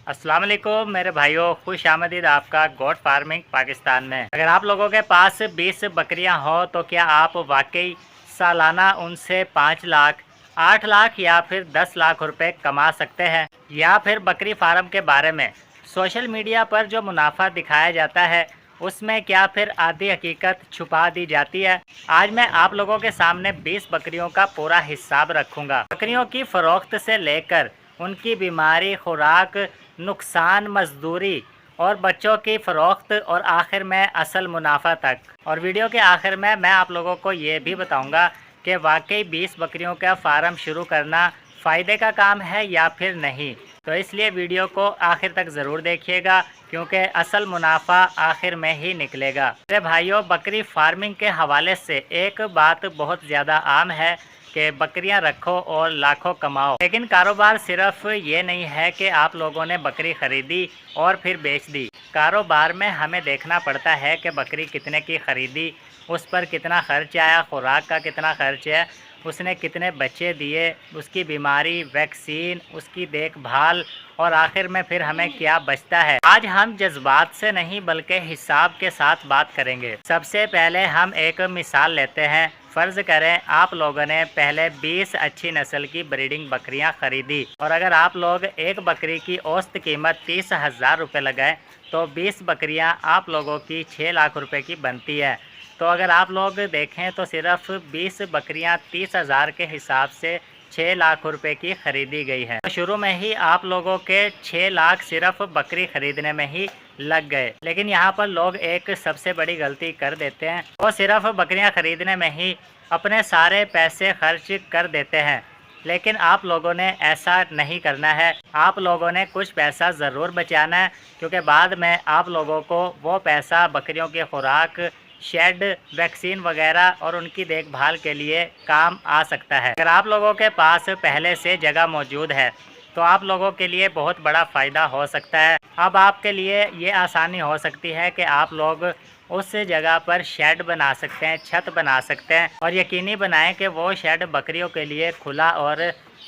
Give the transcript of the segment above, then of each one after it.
अस्सलाम वालेकुम मेरे भाइयों, खुश आमदीद आपका गोट फार्मिंग पाकिस्तान में। अगर आप लोगों के पास 20 बकरियां हो तो क्या आप वाकई सालाना उनसे 5 लाख, 8 लाख या फिर 10 लाख रुपए कमा सकते हैं? या फिर बकरी फार्म के बारे में सोशल मीडिया पर जो मुनाफा दिखाया जाता है उसमें क्या फिर आधी हकीकत छुपा दी जाती है? आज मैं आप लोगों के सामने 20 बकरियों का पूरा हिसाब रखूंगा। बकरियों की फ़रोख्त से लेकर उनकी बीमारी, खुराक, नुकसान, मजदूरी और बच्चों की फ़रोख्त और आखिर में असल मुनाफा तक। और वीडियो के आखिर में मैं आप लोगों को ये भी बताऊंगा कि वाकई 20 बकरियों का फार्म शुरू करना फ़ायदे का काम है या फिर नहीं। तो इसलिए वीडियो को आखिर तक ज़रूर देखिएगा क्योंकि असल मुनाफा आखिर में ही निकलेगा। मेरे भाइयों, बकरी फार्मिंग के हवाले से एक बात बहुत ज़्यादा आम है कि बकरियां रखो और लाखों कमाओ। लेकिन कारोबार सिर्फ ये नहीं है कि आप लोगों ने बकरी खरीदी और फिर बेच दी। कारोबार में हमें देखना पड़ता है कि बकरी कितने की खरीदी, उस पर कितना खर्च आया, खुराक का कितना खर्च है, उसने कितने बच्चे दिए, उसकी बीमारी, वैक्सीन, उसकी देखभाल और आखिर में फिर हमें क्या बचता है। आज हम जज्बात से नहीं बल्कि हिसाब के साथ बात करेंगे। सबसे पहले हम एक मिसाल लेते हैं। फ़र्ज़ करें आप लोगों ने पहले 20 अच्छी नस्ल की ब्रीडिंग बकरियां खरीदी और अगर आप लोग एक बकरी की औसत कीमत 30,000 रुपये लगाएं तो 20 बकरियां आप लोगों की 6 लाख रुपए की बनती है। तो अगर आप लोग देखें तो सिर्फ 20 बकरियां 30,000 के हिसाब से 6 लाख रुपए की खरीदी गई है। तो शुरू में ही आप लोगों के 6 लाख सिर्फ बकरी खरीदने में ही लग गए। लेकिन यहाँ पर लोग एक सबसे बड़ी गलती कर देते हैं, वो सिर्फ बकरियाँ खरीदने में ही अपने सारे पैसे खर्च कर देते हैं। लेकिन आप लोगों ने ऐसा नहीं करना है। आप लोगों ने कुछ पैसा ज़रूर बचाना है क्योंकि बाद में आप लोगों को वो पैसा बकरियों की खुराक, शेड, वैक्सीन वगैरह और उनकी देखभाल के लिए काम आ सकता है। अगर आप लोगों के पास पहले से जगह मौजूद है तो आप लोगों के लिए बहुत बड़ा फ़ायदा हो सकता है। अब आपके लिए ये आसानी हो सकती है कि आप लोग उस जगह पर शेड बना सकते हैं, छत बना सकते हैं और यकीनी बनाएं कि वो शेड बकरियों के लिए खुला और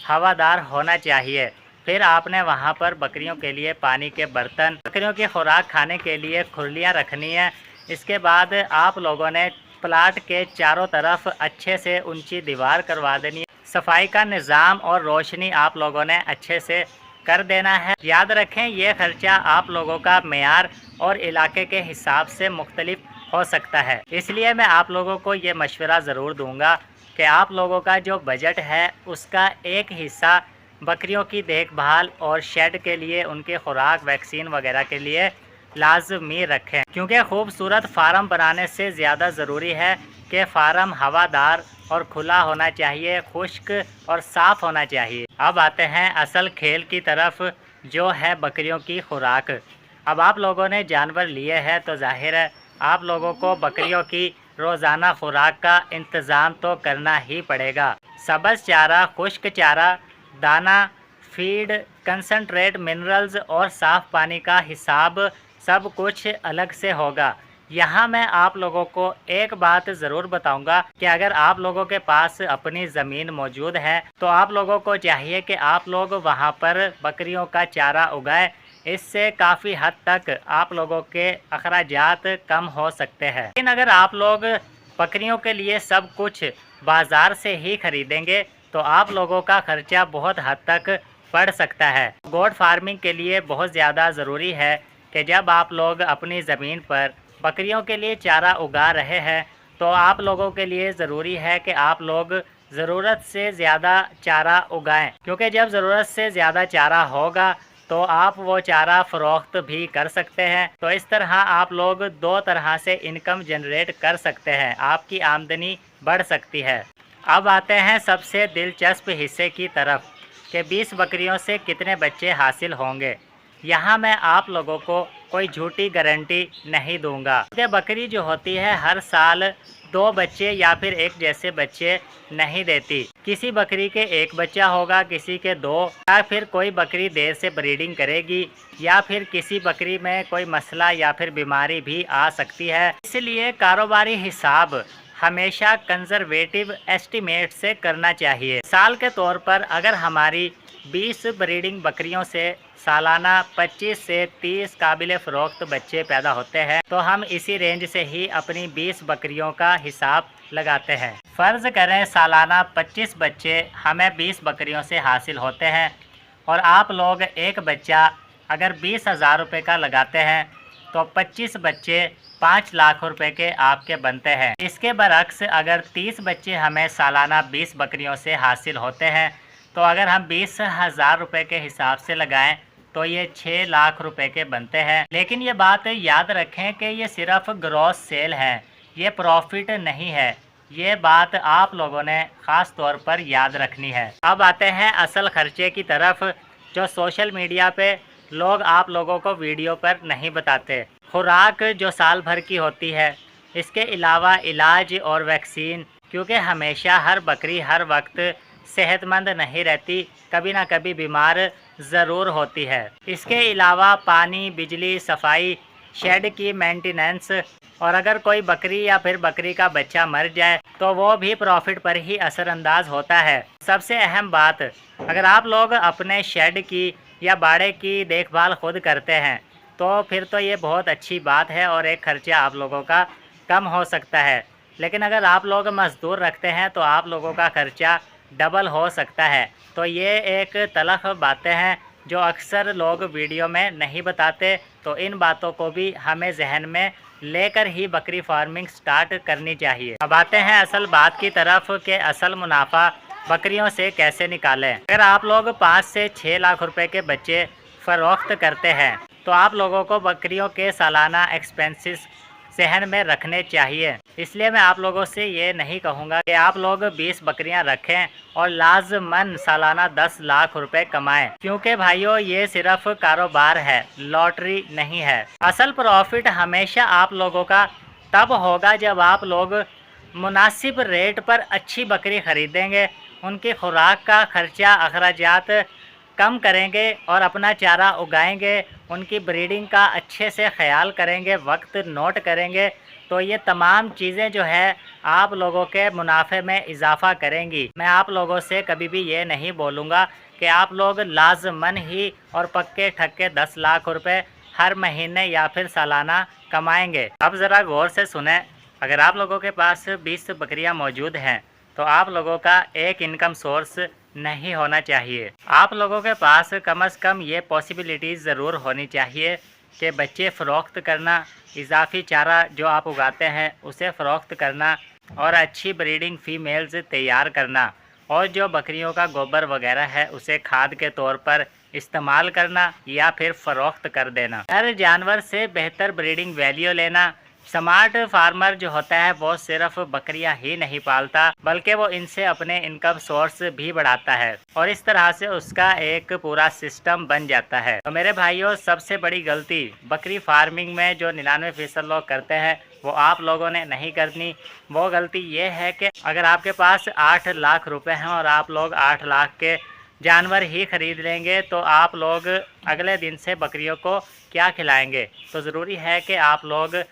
हवादार होना चाहिए। फिर आपने वहाँ पर बकरियों के लिए पानी के बर्तन, बकरियों की खुराक खाने के लिए खुरलियाँ रखनी है। इसके बाद आप लोगों ने प्लाट के चारों तरफ अच्छे से ऊंची दीवार करवा देनी है। सफाई का निज़ाम और रोशनी आप लोगों ने अच्छे से कर देना है। याद रखें, ये खर्चा आप लोगों का मेयार और इलाके के हिसाब से मुख्तलिफ हो सकता है। इसलिए मैं आप लोगों को ये मशवरा ज़रूर दूंगा कि आप लोगों का जो बजट है उसका एक हिस्सा बकरियों की देखभाल और शेड के लिए, उनके खुराक, वैक्सीन वगैरह के लिए लाजमी रखें। क्योंकि खूबसूरत फार्म बनाने से ज़्यादा ज़रूरी है कि फार्म हवादार और खुला होना चाहिए, खुश्क और साफ़ होना चाहिए। अब आते हैं असल खेल की तरफ, जो है बकरियों की खुराक। अब आप लोगों ने जानवर लिए हैं तो जाहिर है आप लोगों को बकरियों की रोज़ाना खुराक का इंतज़ाम तो करना ही पड़ेगा। सब्ज़ चारा, खुश्क चारा, दाना, फीड, कंसनट्रेट, मिनरल्स और साफ़ पानी का हिसाब सब कुछ अलग से होगा। यहाँ मैं आप लोगों को एक बात ज़रूर बताऊंगा कि अगर आप लोगों के पास अपनी ज़मीन मौजूद है तो आप लोगों को चाहिए कि आप लोग वहाँ पर बकरियों का चारा उगाएं। इससे काफ़ी हद तक आप लोगों के अखराजात कम हो सकते हैं। लेकिन अगर आप लोग बकरियों के लिए सब कुछ बाज़ार से ही खरीदेंगे तो आप लोगों का खर्चा बहुत हद तक बढ़ सकता है। गोट फार्मिंग के लिए बहुत ज़्यादा ज़रूरी है कि जब आप लोग अपनी ज़मीन पर बकरियों के लिए चारा उगा रहे हैं तो आप लोगों के लिए ज़रूरी है कि आप लोग ज़रूरत से ज़्यादा चारा उगाएं। क्योंकि जब ज़रूरत से ज़्यादा चारा होगा तो आप वो चारा फ़रोख्त भी कर सकते हैं। तो इस तरह आप लोग दो तरह से इनकम जनरेट कर सकते हैं, आपकी आमदनी बढ़ सकती है। अब आते हैं सबसे दिलचस्प हिस्से की तरफ कि 20 बकरियों से कितने बच्चे हासिल होंगे। यहाँ मैं आप लोगों को कोई झूठी गारंटी नहीं दूंगा कि बकरी जो होती है हर साल 2 बच्चे या फिर एक जैसे बच्चे नहीं देती। किसी बकरी के 1 बच्चा होगा, किसी के 2, या फिर कोई बकरी देर से ब्रीडिंग करेगी या फिर किसी बकरी में कोई मसला या फिर बीमारी भी आ सकती है। इसलिए कारोबारी हिसाब हमेशा कंजर्वेटिव एस्टिमेट से करना चाहिए। साल के तौर पर अगर हमारी 20 ब्रीडिंग बकरियों से सालाना 25 से 30 काबिल फ़रोख्त बच्चे पैदा होते हैं, तो हम इसी रेंज से ही अपनी 20 बकरियों का हिसाब लगाते हैं। फ़र्ज़ करें सालाना 25 बच्चे हमें 20 बकरियों से हासिल होते हैं और आप लोग एक बच्चा अगर 20,000 रुपये का लगाते हैं तो 25 बच्चे 5 लाख रुपए के आपके बनते हैं। इसके बरक्स अगर 30 बच्चे हमें सालाना 20 बकरियों से हासिल होते हैं तो अगर हम 20,000 रुपये के हिसाब से लगाएं तो ये 6 लाख रुपए के बनते हैं। लेकिन ये बात याद रखें कि ये सिर्फ ग्रॉस सेल है, ये प्रॉफिट नहीं है। ये बात आप लोगों ने ख़ास तौर पर याद रखनी है। अब आते हैं असल खर्चे की तरफ, जो सोशल मीडिया पे लोग आप लोगों को वीडियो पर नहीं बताते। खुराक जो साल भर की होती है, इसके अलावा इलाज और वैक्सीन, क्योंकि हमेशा हर बकरी हर वक्त सेहतमंद नहीं रहती, कभी ना कभी बीमार ज़रूर होती है। इसके अलावा पानी, बिजली, सफाई, शेड की मेंटेनेंस, और अगर कोई बकरी या फिर बकरी का बच्चा मर जाए तो वो भी प्रॉफिट पर ही असरअंदाज होता है। सबसे अहम बात, अगर आप लोग अपने शेड की या बाड़े की देखभाल खुद करते हैं तो फिर तो ये बहुत अच्छी बात है और एक खर्चा आप लोगों का कम हो सकता है। लेकिन अगर आप लोग मज़दूर रखते हैं तो आप लोगों का खर्चा डबल हो सकता है। तो ये एक तलख़ बातें हैं जो अक्सर लोग वीडियो में नहीं बताते, तो इन बातों को भी हमें जहन में लेकर ही बकरी फार्मिंग स्टार्ट करनी चाहिए। अब आते हैं असल बात की तरफ कि असल मुनाफा बकरियों से कैसे निकालें। अगर आप लोग 5 से 6 लाख रुपए के बच्चे फ़रोख्त करते हैं तो आप लोगों को बकरियों के सालाना एक्सपेंसेस जहन में रखने चाहिए। इसलिए मैं आप लोगों से ये नहीं कहूँगा कि आप लोग 20 बकरियां रखें और लाजमन सालाना 10 लाख रुपए कमाएं, क्योंकि भाइयों ये सिर्फ कारोबार है, लॉटरी नहीं है। असल प्रॉफिट हमेशा आप लोगों का तब होगा जब आप लोग मुनासिब रेट पर अच्छी बकरी ख़रीदेंगे, उनकी खुराक का खर्चा अखराजात कम करेंगे और अपना चारा उगाएंगे, उनकी ब्रीडिंग का अच्छे से ख्याल करेंगे, वक्त नोट करेंगे, तो ये तमाम चीज़ें जो है आप लोगों के मुनाफे में इजाफ़ा करेंगी। मैं आप लोगों से कभी भी ये नहीं बोलूँगा कि आप लोग लाजमन ही और पक्के ठक्के 10 लाख रुपए हर महीने या फिर सालाना कमाएंगे। अब ज़रा गौर से सुने, अगर आप लोगों के पास 20 बकरियां मौजूद हैं तो आप लोगों का एक इनकम सोर्स नहीं होना चाहिए। आप लोगों के पास कम से कम ये पॉसिबिलिटीज़ ज़रूर होनी चाहिए कि बच्चे फ़रोख्त करना, इजाफी चारा जो आप उगाते हैं उसे फ़रोख्त करना और अच्छी ब्रीडिंग फ़ीमेल्स तैयार करना, और जो बकरियों का गोबर वगैरह है उसे खाद के तौर पर इस्तेमाल करना या फिर फ़रोख्त कर देना। हर जानवर से बेहतर ब्रीडिंग वैल्यू लेना। स्मार्ट फार्मर जो होता है वो सिर्फ बकरियां ही नहीं पालता, बल्कि वो इनसे अपने इनकम सोर्स भी बढ़ाता है और इस तरह से उसका एक पूरा सिस्टम बन जाता है। तो मेरे भाइयों, सबसे बड़ी गलती बकरी फार्मिंग में जो 99% लोग करते हैं वो आप लोगों ने नहीं करनी। वो गलती ये है कि अगर आपके पास 8 लाख रुपए हैं और आप लोग 8 लाख के जानवर ही खरीद लेंगे तो आप लोग अगले दिन से बकरियों को क्या खिलाएंगे। तो ज़रूरी है कि आप लोग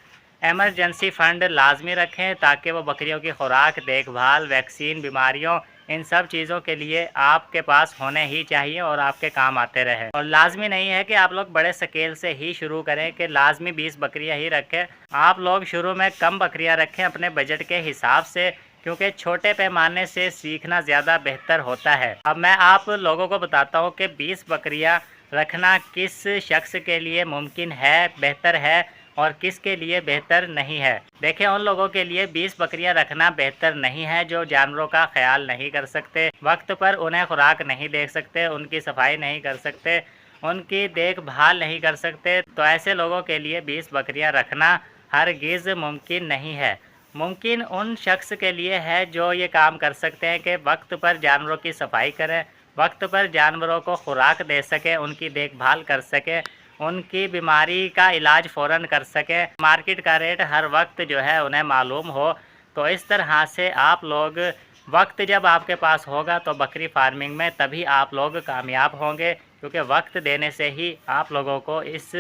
एमरजेंसी फ़ंड लाजमी रखें ताकि वो बकरियों की खुराक, देखभाल, वैक्सीन, बीमारियों, इन सब चीज़ों के लिए आपके पास होने ही चाहिए और आपके काम आते रहे। और लाजमी नहीं है कि आप लोग बड़े स्केल से ही शुरू करें कि लाजमी 20 बकरियां ही रखें। आप लोग शुरू में कम बकरियां रखें अपने बजट के हिसाब से, क्योंकि छोटे पैमाने से सीखना ज़्यादा बेहतर होता है। अब मैं आप लोगों को बताता हूँ कि 20 बकरियाँ रखना किस शख्स के लिए मुमकिन है, बेहतर है और किसके लिए बेहतर नहीं है। देखिए, उन लोगों के लिए 20 बकरियां रखना बेहतर नहीं है जो जानवरों का ख्याल नहीं कर सकते, वक्त पर उन्हें खुराक नहीं दे सकते, उनकी सफाई नहीं कर सकते, उनकी देखभाल नहीं कर सकते। तो ऐसे लोगों के लिए 20 बकरियां रखना हरगिज़ मुमकिन नहीं है। मुमकिन उन शख्स के लिए है जो ये काम कर सकते हैं कि वक्त पर जानवरों की सफाई करें, वक्त पर जानवरों को खुराक दे सकें, उनकी देखभाल कर सकें, उनकी बीमारी का इलाज फ़ौरन कर सकें, मार्केट का रेट हर वक्त जो है उन्हें मालूम हो। तो इस तरह से आप लोग वक्त जब आपके पास होगा तो बकरी फार्मिंग में तभी आप लोग कामयाब होंगे, क्योंकि वक्त देने से ही आप लोगों को इस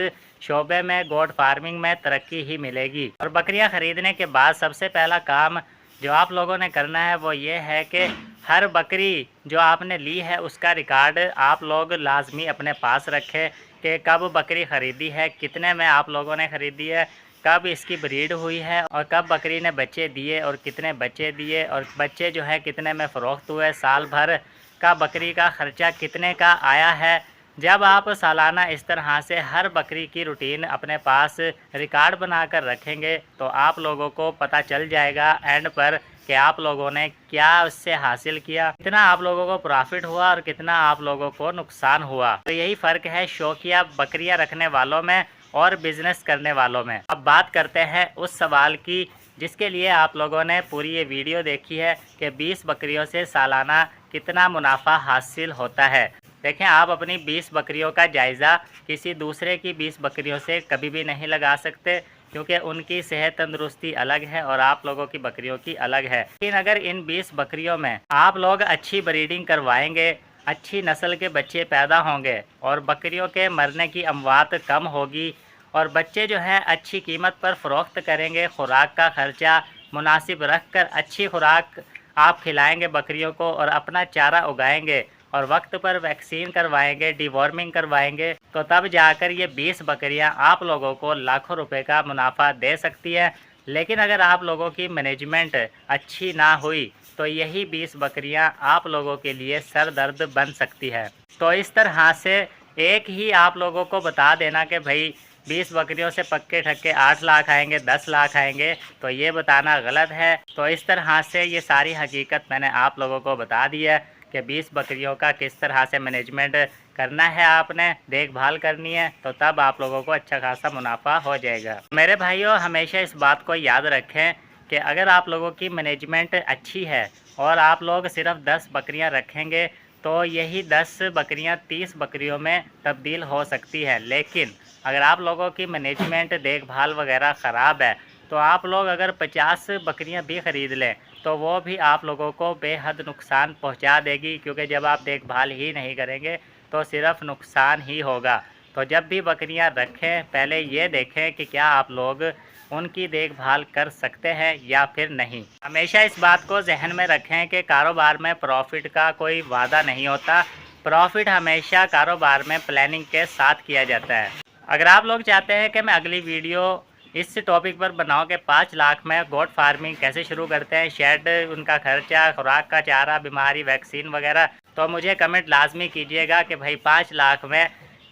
शोबे में, गोट फार्मिंग में तरक्की ही मिलेगी। और बकरियां ख़रीदने के बाद सबसे पहला काम जो आप लोगों ने करना है वो ये है कि हर बकरी जो आपने ली है उसका रिकॉर्ड आप लोग लाजमी अपने पास रखें कि कब बकरी ख़रीदी है, कितने में आप लोगों ने ख़रीदी है, कब इसकी ब्रीड हुई है और कब बकरी ने बच्चे दिए और कितने बच्चे दिए और बच्चे जो है कितने में फ़रोख्त हुए, साल भर का बकरी का ख़र्चा कितने का आया है। जब आप सालाना इस तरह से हर बकरी की रूटीन अपने पास रिकॉर्ड बनाकर रखेंगे तो आप लोगों को पता चल जाएगा एंड पर कि आप लोगों ने क्या उससे हासिल किया, कितना आप लोगों को प्रॉफिट हुआ और कितना आप लोगों को नुकसान हुआ। तो यही फ़र्क है शौकिया बकरियां रखने वालों में और बिज़नेस करने वालों में। अब बात करते हैं उस सवाल की जिसके लिए आप लोगों ने पूरी ये वीडियो देखी है कि 20 बकरियों से सालाना कितना मुनाफा हासिल होता है। देखें, आप अपनी 20 बकरियों का जायज़ा किसी दूसरे की 20 बकरियों से कभी भी नहीं लगा सकते क्योंकि उनकी सेहत तंदुरुस्ती अलग है और आप लोगों की बकरियों की अलग है। लेकिन अगर इन 20 बकरियों में आप लोग अच्छी ब्रीडिंग करवाएंगे, अच्छी नस्ल के बच्चे पैदा होंगे और बकरियों के मरने की अमवात कम होगी और बच्चे जो है अच्छी कीमत पर फ़रोख्त करेंगे, खुराक का ख़र्चा मुनासिब रख कर अच्छी खुराक आप खिलाएंगे बकरियों को और अपना चारा उगाएंगे और वक्त पर वैक्सीन करवाएंगे, डिवॉर्मिंग करवाएंगे, तो तब जाकर ये 20 बकरियां आप लोगों को लाखों रुपए का मुनाफा दे सकती है। लेकिन अगर आप लोगों की मैनेजमेंट अच्छी ना हुई तो यही 20 बकरियां आप लोगों के लिए सर दर्द बन सकती है। तो इस तरह से एक ही आप लोगों को बता देना कि भाई 20 बकरियों से पक्के ठक्के 8 लाख आएंगे, 10 लाख आएंगे, तो ये बताना गलत है। तो इस तरह से ये सारी हकीकत मैंने आप लोगों को बता दी है कि 20 बकरियों का किस तरह से मैनेजमेंट करना है, आपने देखभाल करनी है, तो तब आप लोगों को अच्छा खासा मुनाफा हो जाएगा। मेरे भाइयों, हमेशा इस बात को याद रखें कि अगर आप लोगों की मैनेजमेंट अच्छी है और आप लोग सिर्फ 10 बकरियां रखेंगे तो यही 10 बकरियां 30 बकरियों में तब्दील हो सकती है। लेकिन अगर आप लोगों की मैनेजमेंट देखभाल वगैरह ख़राब है तो आप लोग अगर 50 बकरियां भी ख़रीद लें तो वो भी आप लोगों को बेहद नुकसान पहुंचा देगी, क्योंकि जब आप देखभाल ही नहीं करेंगे तो सिर्फ नुकसान ही होगा। तो जब भी बकरियां रखें पहले ये देखें कि क्या आप लोग उनकी देखभाल कर सकते हैं या फिर नहीं। हमेशा इस बात को जहन में रखें कि कारोबार में प्रॉफिट का कोई वादा नहीं होता। प्रॉफिट हमेशा कारोबार में प्लानिंग के साथ किया जाता है। अगर आप लोग चाहते हैं कि मैं अगली वीडियो इस टॉपिक पर बनाओ कि 5 लाख में गोट फार्मिंग कैसे शुरू करते हैं, शेड, उनका खर्चा, खुराक का चारा, बीमारी, वैक्सीन वगैरह, तो मुझे कमेंट लाजमी कीजिएगा कि भाई 5 लाख में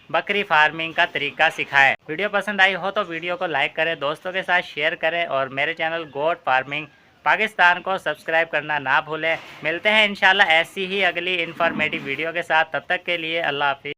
बकरी फार्मिंग का तरीका सिखाएं। वीडियो पसंद आई हो तो वीडियो को लाइक करें, दोस्तों के साथ शेयर करें और मेरे चैनल गोट फार्मिंग पाकिस्तान को सब्सक्राइब करना ना भूलें। मिलते हैं इंशाल्लाह ऐसी ही अगली इन्फॉर्मेटिव वीडियो के साथ। तब तक के लिए अल्लाह हाफिज़।